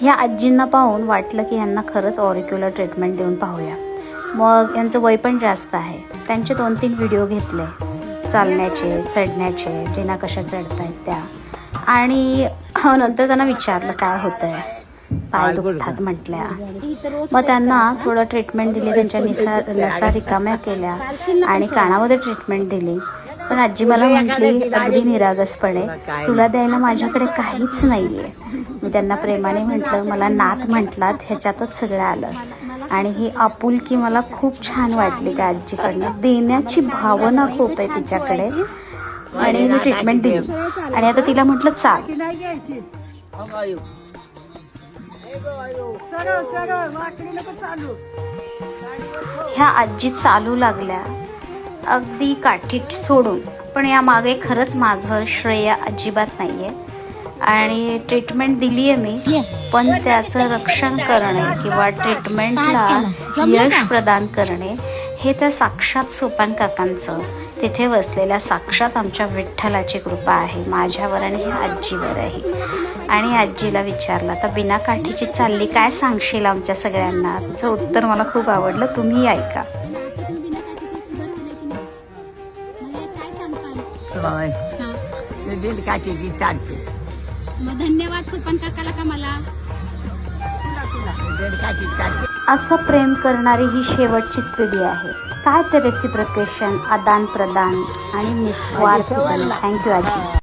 ह्या आजींना पाहून वाटलं की यांना खरंच ऑरिक्युलर ट्रीटमेंट देऊन पाहूया. मग यांचं वय पण जास्त आहे. त्यांचे 2-3 व्हिडिओ घेतले चालण्याचे, चढण्याचे, जिना कशा चढत आहेत त्या. आणि नंतर त्यांना विचारलं काय होतं आहे, पाय दुखतात म्हटल्या. मग त्यांना थोडं ट्रीटमेंट दिली, त्यांच्या नसा रिकाम्या केल्या आणि कानामध्ये ट्रीटमेंट दिली. पण आजी मला म्हटली अगदी निरागसपणे, तुला द्यायला माझ्याकडे काहीच नाही आहे. मी त्यांना प्रेमाने म्हटलं, मला नात म्हटलात, ह्याच्यातच सगळं आलं. आणि ही आपुलकी मला खूप छान वाटली त्या आजीकडनं. देण्याची भावना खूप आहे तिच्याकडे. आणि मी ट्रीटमेंट दिली आणि आता तिला म्हटलं चाल. ह्या आजी चालू लागल्या अगदी काठी सोडून. पण या मागे खरंच माझं श्रेय अजिबात नाहीये. आणि ट्रीटमेंट दिली आहे मी, पण त्याचं रक्षण करणे किंवा ट्रीटमेंटला यश प्रदान करणे हे त्या साक्षात सोपान काकांचं, तिथे बसलेल्या साक्षात आमच्या विठ्ठलाची कृपा आहे माझ्यावर आणि आजीवरही. आणि आजीला विचारलं, तर बिना काठीची चालली, काय सांगशील आमच्या सगळ्यांना? तिचं उत्तर मला खूप आवडलं, तुम्ही ऐका. धन्यवाद सोपान काकाला का मला असं प्रेम करणारी ही शेवटचीच पिढी आहे. काय ते रेसिप्रोकेशन, आदान प्रदान आणि निस्वार्थपणे. थँक्यू आजी.